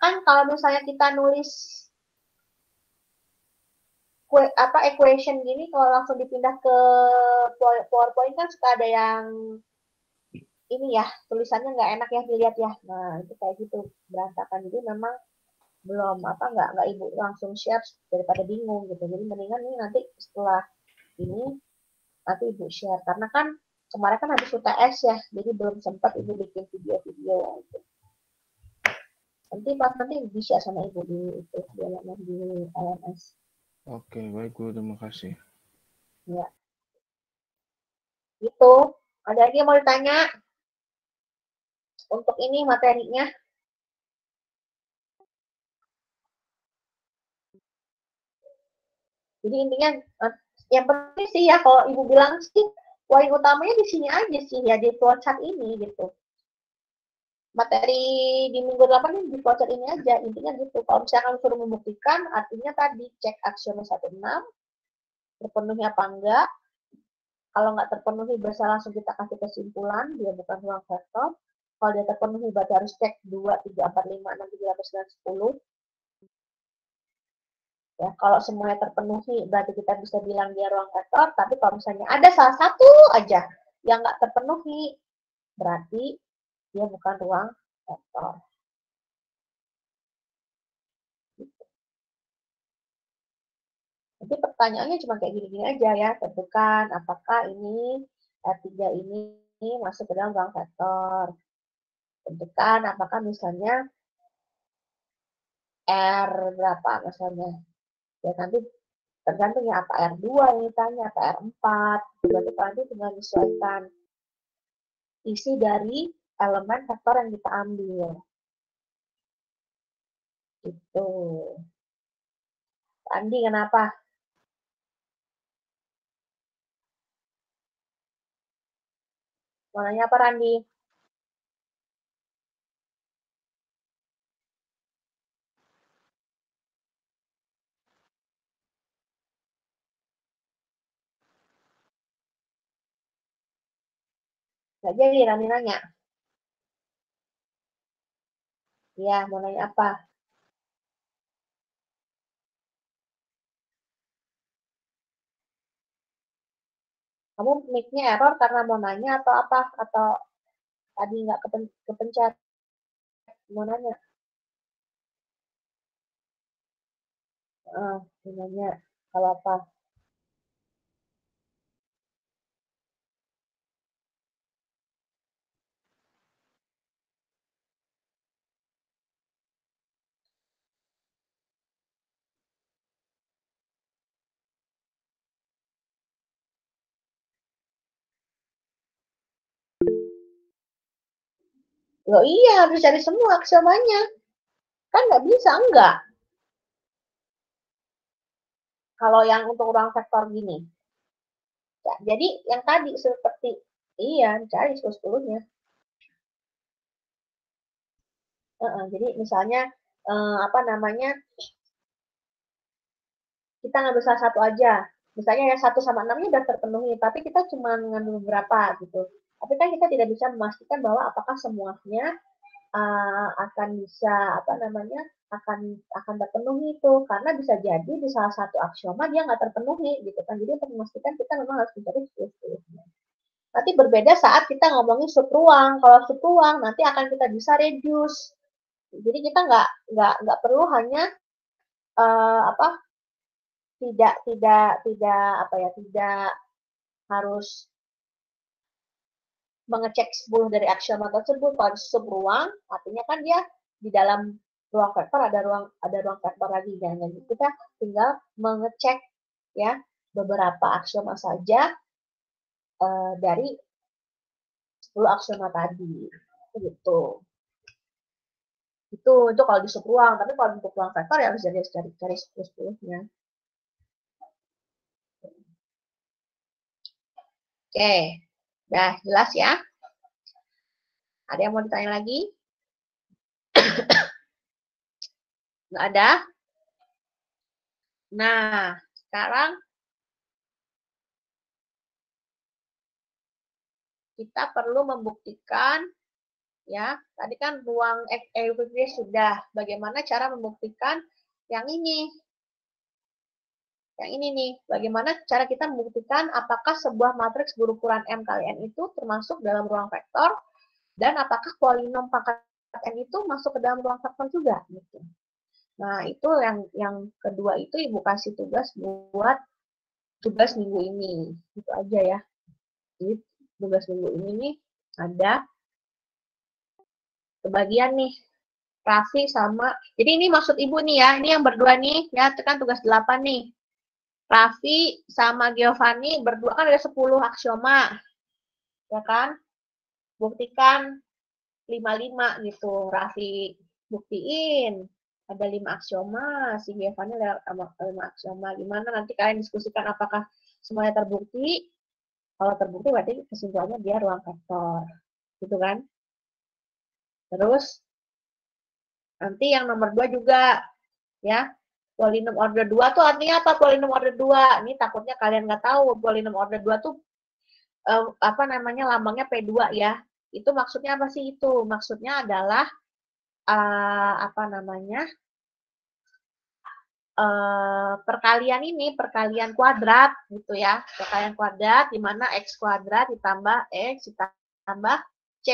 kan kalau misalnya kita nulis equation gini, kalau langsung dipindah ke PowerPoint kan suka ada yang ini ya, tulisannya nggak enak ya dilihat ya. Nah itu kayak gitu berantakan, jadi memang belum nggak ibu langsung share daripada bingung gitu. Jadi mendingan ini nanti setelah ini nanti ibu share, karena kan kemarin kan habis UTS ya, jadi belum sempat ibu bikin video-video gitu. Nanti bisa sama ibu di itu di LMS. Oke, baik Bu, terima kasih. Ya. Gitu. Ada lagi yang mau ditanya? Untuk ini materinya. Jadi intinya yang penting sih ya, kalau ibu bilang sih poin utamanya di sini aja sih ya, di flowchart ini gitu. Materi di minggu 8 ini di flowchart ini aja, intinya gitu. Kalau misalkan suruh membuktikan, artinya tadi cek aksioma 16 terpenuhi apa enggak. Kalau nggak terpenuhi, bisa langsung kita kasih kesimpulan dia bukan ruang vektor. Kalau dia terpenuhi, berarti harus cek 2, 3, 4, 5, 6, 7, 8, 9, 10. Ya, kalau semuanya terpenuhi, berarti kita bisa bilang dia ruang vektor. Tapi kalau misalnya ada salah satu aja yang nggak terpenuhi, berarti dia bukan ruang vektor. Nanti pertanyaannya cuma kayak gini-gini aja ya, tentukan apakah ini R3 ini masuk ke dalam ruang vektor. Tentukan apakah misalnya R berapa misalnya. Ya nanti tergantung ya, apa R2 yang ditanya, apa R4. Berarti nanti tinggal menyesuaikan isi dari elemen vektor yang kita ambil. Gitu. Andi, kenapa? Mau nanya apa, Randi? Nggak jadi Randi nanya. Iya, mau nanya apa? Kamu mic-nya error karena mau nanya atau apa? Atau tadi nggak kepencet? Mau nanya? Nanya kalau apa? Loh iya, harus cari semua aksiomanya. Kan nggak bisa, enggak. Kalau yang untuk ruang vektor gini. Ya, jadi yang tadi seperti, iya, cari 10-10-nya. Jadi misalnya, apa namanya, kita ngambil salah satu aja. Misalnya yang 1 sama 6-nya udah terpenuhi, tapi kita cuma ngambil beberapa gitu. Tapi kan kita tidak bisa memastikan bahwa apakah semuanya akan bisa apa namanya akan terpenuhi itu karena bisa jadi di salah satu aksioma dia nggak terpenuhi gitu kan. Jadi untuk memastikan kita memang harus mencari 10-10-nya. Nanti berbeda saat kita ngomongin subruang. Kalau subruang nanti akan kita bisa reduce. Jadi kita nggak perlu hanya apa tidak apa ya tidak harus mengecek 10 dari aksioma tersebut. Kalau subruang artinya kan dia di dalam ruang vektor ada ruang vektor lagi kan. Jadi kita tinggal mengecek ya beberapa aksioma saja dari 10 aksioma tadi. Gitu. Itu kalau di subruang, tapi kalau untuk ruang vektor ya harus cari 10-10-nya. Oke, udah jelas ya? Ada yang mau ditanya lagi? Nggak ada? Nah, sekarang kita perlu membuktikan, ya, tadi kan ruang Euclides sudah. Bagaimana cara membuktikan yang ini? Yang ini nih, bagaimana cara kita membuktikan apakah sebuah matriks berukuran M kali N itu termasuk dalam ruang vektor, dan apakah polinom pangkat N itu masuk ke dalam ruang vektor juga. Gitu. Nah, itu yang kedua itu Ibu kasih tugas buat tugas minggu ini. Itu aja ya. Jadi, tugas minggu ini nih ada kebagian nih. Raffi sama, jadi ini maksud Ibu nih ya, ini yang berdua nih, ya, tekan tugas 8 nih. Raffi sama Giovanni berdua kan ada 10 aksioma. Ya kan? Buktikan 5-5 gitu. Raffi buktiin ada 5 aksioma, si Giovanni ada 5 aksioma. Gimana nanti kalian diskusikan apakah semuanya terbukti? Kalau terbukti berarti kesimpulannya dia ruang vektor. Gitu kan? Terus nanti yang nomor 2 juga ya. Polinom order 2 tuh artinya apa? Polinom order 2. Ini takutnya kalian nggak tahu. Polinom order 2 tuh apa namanya lambangnya P2 ya. Itu maksudnya apa sih itu? Maksudnya adalah apa namanya? Perkalian ini, perkalian kuadrat gitu ya. Perkalian kuadrat di mana X kuadrat ditambah X ditambah C.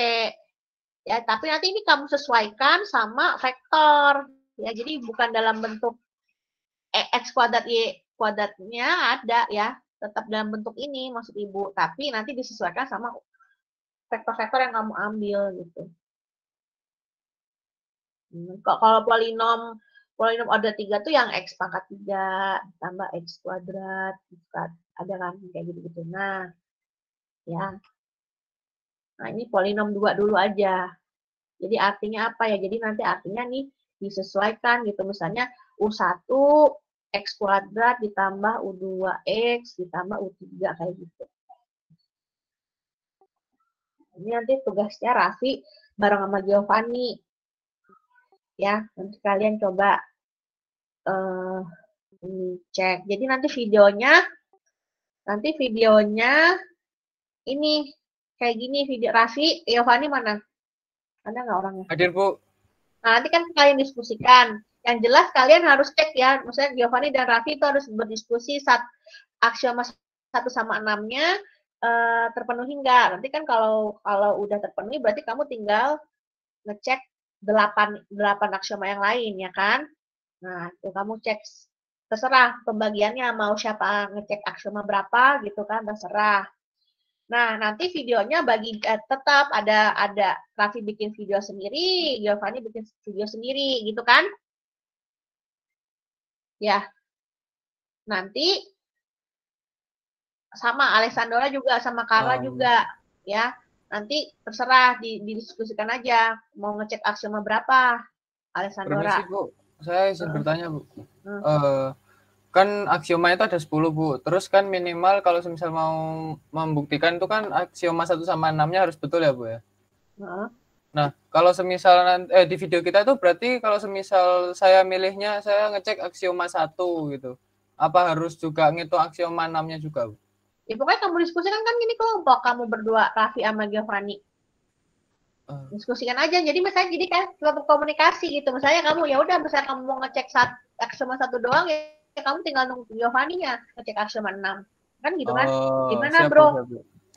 Ya, tapi nanti ini kamu sesuaikan sama vektor. Ya, jadi bukan dalam bentuk X kuadrat Y kuadratnya ada ya, tetap dalam bentuk ini maksud Ibu, tapi nanti disesuaikan sama vektor-vektor yang kamu ambil gitu. Kalau polinom order 3 tuh yang X pangkat 3 tambah X kuadrat, ada kan kayak gitu-gitu. Nah, ya. Nah, ini polinom 2 dulu aja. Jadi artinya apa ya? Jadi nanti artinya nih disesuaikan gitu. Misalnya U1 X kuadrat ditambah U2X ditambah U3 kayak gitu. Ini nanti tugasnya Raffi bareng sama Giovanni. Ya, nanti kalian coba cek. Jadi nanti videonya ini kayak gini video Raffi, Giovanni mana? Ada nggak orangnya? Hadir, Bu. Nah, nanti kan kalian diskusikan. Yang jelas kalian harus cek ya, misalnya Giovanni dan Raffi itu harus berdiskusi saat aksioma 1 sama 6-nya, terpenuhi enggak. Nanti kan kalau udah terpenuhi berarti kamu tinggal ngecek 8 aksioma yang lain ya kan. Nah, itu kamu cek terserah pembagiannya mau siapa ngecek aksioma berapa gitu kan terserah. Nah, nanti videonya tetap ada Raffi bikin video sendiri, Giovanni bikin video sendiri gitu kan? Ya. Nanti sama Alessandra juga sama Carla juga ya. Nanti terserah didiskusikan aja mau ngecek aksioma berapa Alessandra. Permisi Bu, saya izin bertanya Bu. Kan aksioma itu ada 10 Bu, terus kan minimal kalau misal mau membuktikan itu kan aksioma 1 sama 6-nya harus betul ya Bu ya? Nah, kalau semisal di video kita itu berarti kalau semisal saya milihnya saya ngecek aksioma 1 gitu. Apa harus juga ngitung aksioma 6-nya juga Bu? Ya pokoknya kamu diskusikan kan gini kelompok kamu berdua Raffi sama Giovanni. Diskusikan aja. Jadi misalnya kan tetap komunikasi gitu. Misalnya kamu ya udah misalnya kamu mau ngecek aksioma 1 doang ya kamu tinggal nunggu Giovanni-nya ngecek aksioma 6. Kan gitu kan? Gimana Bro?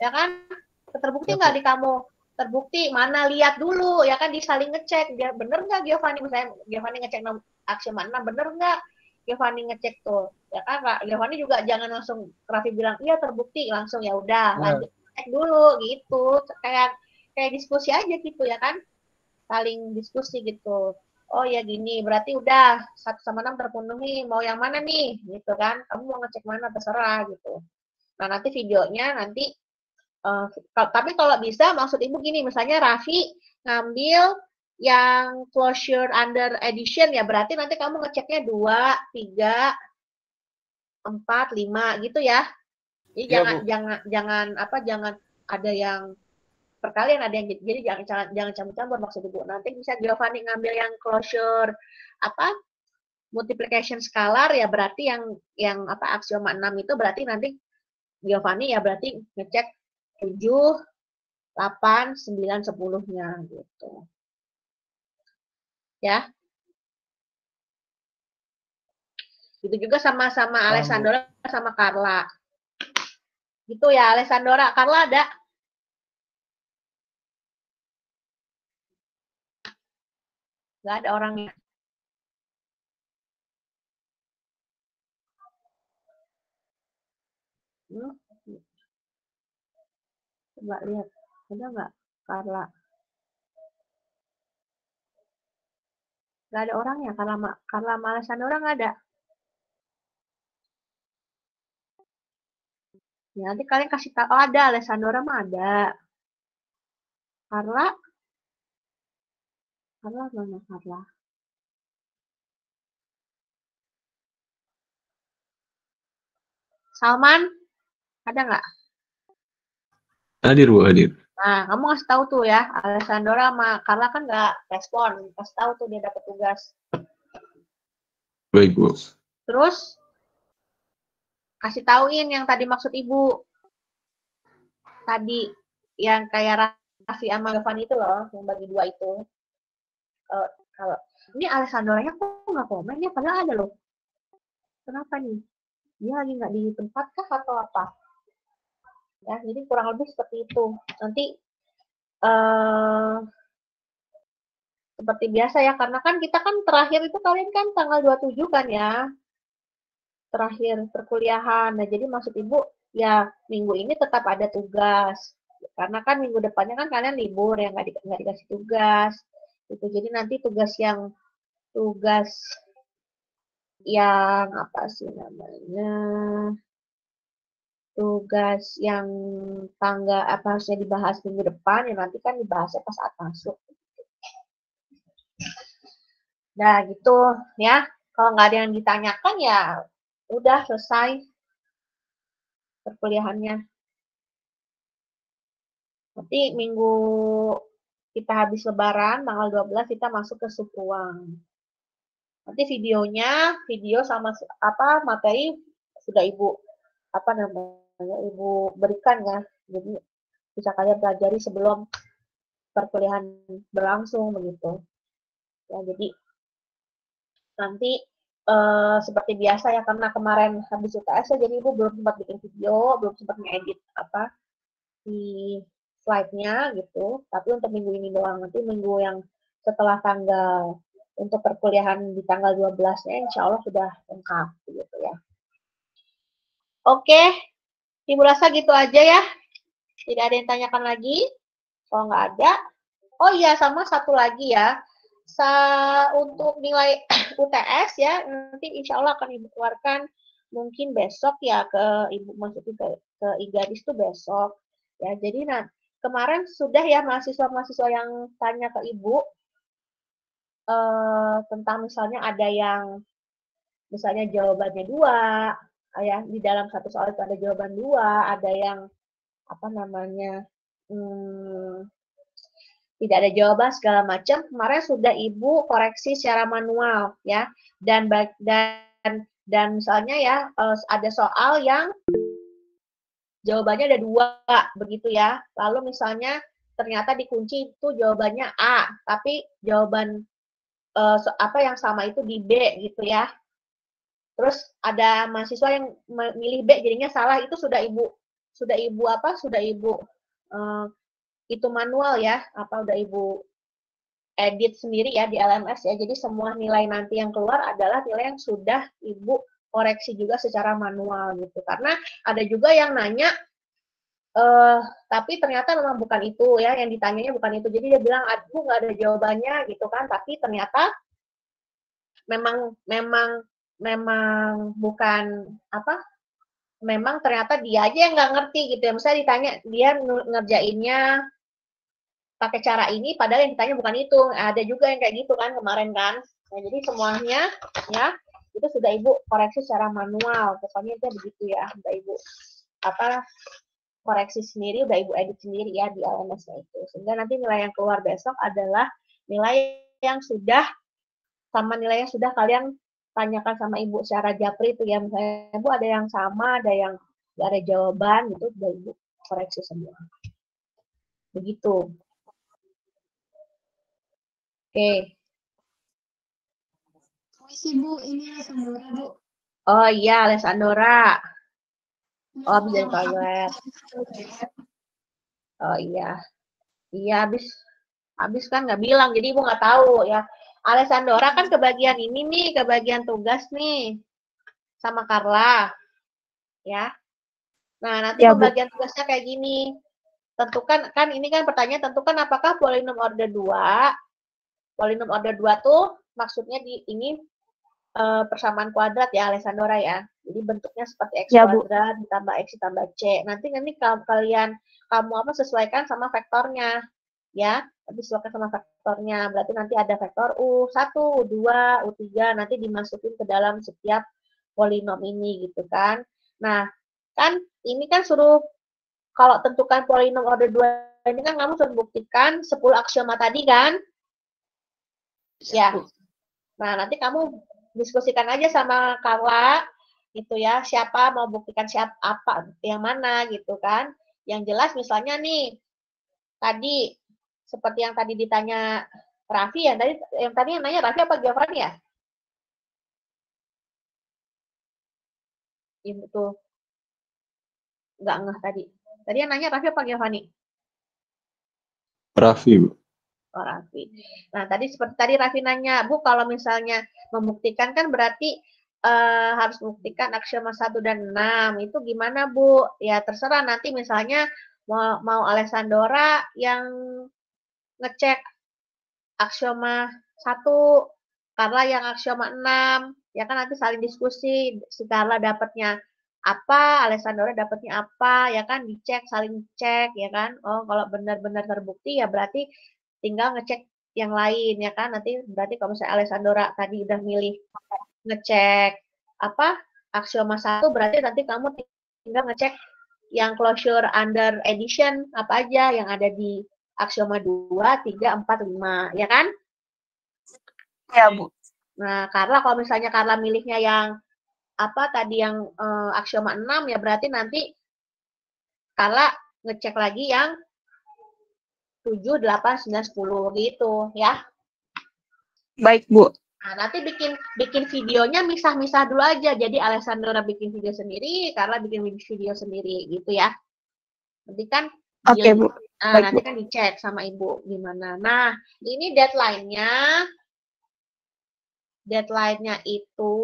Ya kan? Terbukti nggak di kamu? Terbukti, mana lihat dulu ya kan disaling ngecek dia bener nggak Giovanni, misalnya Giovanni ngecek aksioma 6 bener nggak Giovanni ngecek tuh ya kan Giovanni juga jangan langsung Raffi bilang iya terbukti langsung ya udah lanjut cek dulu gitu kayak diskusi aja gitu ya kan saling diskusi gitu. Oh ya gini berarti udah 1 sama 6 terpenuhi mau yang mana nih gitu kan kamu mau ngecek mana terserah gitu. Nah nanti videonya nanti tapi kalau bisa maksud ibu gini misalnya Raffi ngambil yang closure under edition ya berarti nanti kamu ngeceknya 2, 3, 4, 5 gitu ya. Jadi ya, jangan ada yang perkalian ada yang jadi jangan campur-campur maksud ibu. Nanti bisa Giovanni ngambil yang closure multiplication scalar ya berarti yang aksioma 6 itu berarti nanti Giovanni ya berarti ngecek 7, 8, 9, 10-nya gitu. Ya. Gitu juga sama Alessandra sama Carla. Gitu ya, Alessandra. Carla ada? Nggak ada orangnya. Coba lihat. Ada nggak Carla? Nggak ada orangnya. Carla sama Alessandra nggak ada. Ya, nanti kalian kasih tahu. Oh, ada. Alessandra mah ada. Carla? Carla mana Carla? Salman? Ada nggak? Hadir Bu, hadir. Nah, kamu kasih tahu tuh ya, Alessandra sama Carla kan nggak respon. Kasih tahu tuh dia dapat tugas. Baik Bu. Terus kasih tauin yang tadi maksud ibu. Tadi yang kayak Raffi sama Giovanni itu loh, yang bagi 2 itu. Kalau ini Alessandra-nya kok nggak komen ya, padahal ada loh. Kenapa nih? Dia lagi nggak di tempat kah atau apa? Ya, jadi kurang lebih seperti itu. Nanti seperti biasa ya, karena kan kita kan terakhir itu kalian kan tanggal 27 kan ya. Terakhir perkuliahan. Nah, jadi maksud ibu ya minggu ini tetap ada tugas. Karena kan minggu depannya kan kalian libur ya nggak dikasih tugas. Gitu. Jadi nanti tugas yang apa sih namanya? Tugas yang harusnya dibahas minggu depan ya nanti kan dibahasnya pas saat masuk. Nah gitu ya. Kalau nggak ada yang ditanyakan ya udah selesai perkuliahannya. Nanti minggu kita habis lebaran, tanggal 12 kita masuk ke subruang. Nanti video sama materi sudah ibu berikan ya. Jadi bisa kalian pelajari sebelum perkuliahan berlangsung begitu. Ya, jadi nanti seperti biasa ya karena kemarin habis UTS ya jadi ibu belum sempat bikin video, belum sempat ngedit di slide-nya gitu, tapi untuk minggu ini doang. Nanti minggu yang setelah tanggal untuk perkuliahan di tanggal 12-nya insya Allah sudah lengkap gitu ya. Oke, Ibu rasa gitu aja ya. Tidak ada yang tanyakan lagi. Kalau nggak ada, oh iya sama satu lagi ya. Untuk nilai UTS ya, nanti insya Allah akan Ibu keluarkan mungkin besok ya ke Ibu, maksudnya ke IGADIS itu besok. Ya, jadi kemarin sudah ya mahasiswa-mahasiswa yang tanya ke Ibu tentang misalnya ada yang misalnya jawabannya 2, ya di dalam satu soal itu ada jawaban 2, ada yang apa namanya tidak ada jawaban segala macam. Kemarin sudah Ibu koreksi secara manual ya, dan misalnya ya ada soal yang jawabannya ada 2 begitu ya. Lalu misalnya ternyata dikunci itu jawabannya A, tapi jawaban apa yang sama itu di B gitu ya. Terus ada mahasiswa yang memilih B jadinya salah, itu sudah Ibu itu manual ya, udah Ibu edit sendiri ya di LMS ya. Jadi semua nilai nanti yang keluar adalah nilai yang sudah Ibu koreksi juga secara manual gitu. Karena ada juga yang nanya tapi ternyata memang bukan itu ya, yang ditanyanya bukan itu. Jadi dia bilang, aduh nggak ada jawabannya gitu kan, tapi ternyata memang bukan memang ternyata dia aja yang nggak ngerti gitu ya. Misalnya ditanya, dia ngerjainnya pakai cara ini, padahal yang ditanya bukan itu. Ada juga yang kayak gitu kan kemarin kan. Nah, jadi semuanya ya itu sudah Ibu koreksi secara manual. Pokoknya itu begitu ya, udah Ibu koreksi sendiri, udah Ibu edit sendiri ya di LMS-nya itu. Sehingga nanti nilai yang keluar besok adalah nilai yang sudah sama nilai yang sudah kalian tanyakan sama Ibu secara japri itu ya. Misalnya Ibu ada yang sama, ada yang nggak ada jawaban gitu, udah Ibu koreksi semua. Begitu. Oke. Puisi Bu, ini Alessandora Bu. Oh iya, Alessandora. Oh, habis dari toilet. Oh iya. Iya, habis kan nggak bilang, jadi Ibu nggak tahu ya. Alessandora kan kebagian ini nih, kebagian tugas nih. Sama Carla. Ya. Nah, nanti ya, pembagian tugasnya kayak gini. Tentukan, kan ini kan pertanyaan, tentukan apakah polinom order 2. Polinom order 2 tuh maksudnya di ini persamaan kuadrat ya, Alessandora ya. Jadi bentuknya seperti X kuadrat ditambah X ditambah C. Nanti kamu sesuaikan sama vektornya. Ya, nanti sesuaikan sama vektornya. Berarti nanti ada vektor U1, U2, U3, nanti dimasukin ke dalam setiap polinom ini gitu kan. Nah, kan ini kan suruh, kalau tentukan polinom order 2 ini kan kamu suruh buktikan 10 aksioma tadi kan. Ya. Nah, nanti kamu diskusikan aja sama Carla gitu ya, siapa mau buktikan apa yang mana gitu kan. Yang jelas misalnya nih tadi seperti yang tadi ditanya Raffi ya, yang nanya Raffi apa Giovanni ya? Ibu tuh nggak ngeh tadi. Tadi yang nanya Raffi apa Giovanni? Raffi, Bu. Oh, Raffi. Nah, seperti tadi Raffi nanya, Bu, kalau misalnya membuktikan kan berarti harus membuktikan aksioma 1 dan 6. Itu gimana, Bu? Ya, terserah nanti misalnya mau Alessandora yang ngecek aksioma 1, Carla yang aksioma 6. Ya kan nanti saling diskusi, si Carla dapatnya apa, Alessandora dapatnya apa, ya kan dicek, saling cek, ya kan. Oh, kalau benar-benar terbukti ya berarti tinggal ngecek yang lain ya kan. Nanti berarti kalau misalnya Alessandora tadi udah milih ngecek aksioma 1, berarti nanti kamu tinggal ngecek yang closure under addition apa aja yang ada di aksioma 2, 3, 4, 5 ya kan? Ya, Bu. Nah, Carla kalau misalnya Carla milihnya yang tadi yang aksioma 6 ya berarti nanti Carla ngecek lagi yang 7, 8, 9, 10 gitu ya. Baik, Bu. Nah, nanti bikin videonya misah-misah dulu aja. Jadi Alessandra bikin video sendiri, Carla bikin video sendiri gitu ya. Nanti kan Oke, Bu. Nah, Baik, nanti Bu. kan dicek sama Ibu gimana. Nah, ini deadline-nya itu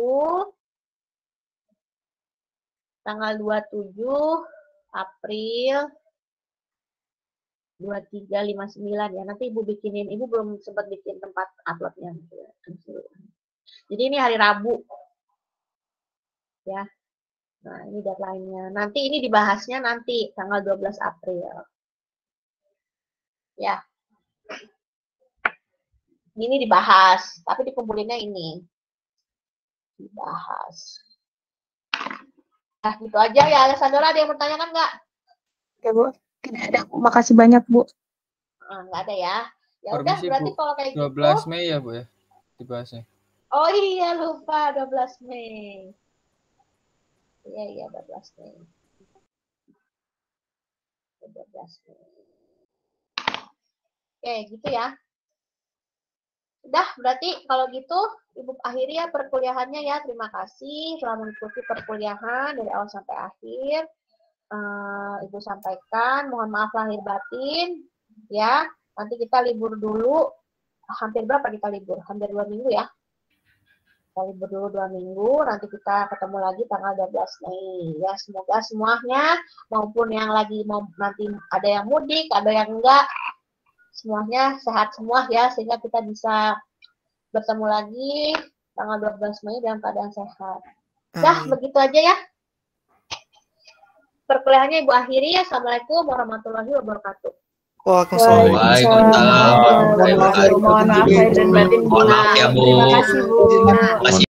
tanggal 27 April 2359 ya. Nanti Ibu bikinin, Ibu belum sempat bikin tempat uploadnya. Jadi ini hari Rabu. Ya. Nah, ini deadline-nya. Nanti ini dibahasnya nanti tanggal 12 April. Ya. Ini dibahas, tapi dikumpulinnya ini. Dibahas. Nah, gitu aja ya. Alessandra, ada yang bertanya kan nggak? Oke, Bu. Tidak ada. Makasih banyak, Bu. Nggak ada ya. Ya udah, Permisi, berarti Bu. kalau kayak 12 gitu. Mei ya, Bu ya, dibahasnya. Oh iya, lupa 12 Mei. Iya, 12 Mei. 12 Mei. Oke, gitu ya. Udah, berarti kalau gitu Ibu akhiri ya perkuliahannya ya. Terima kasih telah mengikuti perkuliahan dari awal sampai akhir. Ibu sampaikan, mohon maaf lahir batin. Ya, nanti kita libur dulu. Hampir berapa kita libur? Hampir 2 minggu ya. Kita libur dulu 2 minggu, nanti kita ketemu lagi tanggal 12 Mei. Ya, semoga semuanya, maupun yang lagi mau nanti ada yang mudik, ada yang enggak, semuanya sehat semua ya, sehingga kita bisa bertemu lagi tanggal 12 Mei dalam keadaan sehat. Dah, begitu aja ya. Perkuliahannya Ibu akhiri ya. Assalamualaikum warahmatullahi wabarakatuh. Waalaikumsalam. Mohon maaf lahir dan batin, Bu. Mohon maaf ya, Bu. Terima kasih, Bu. Masih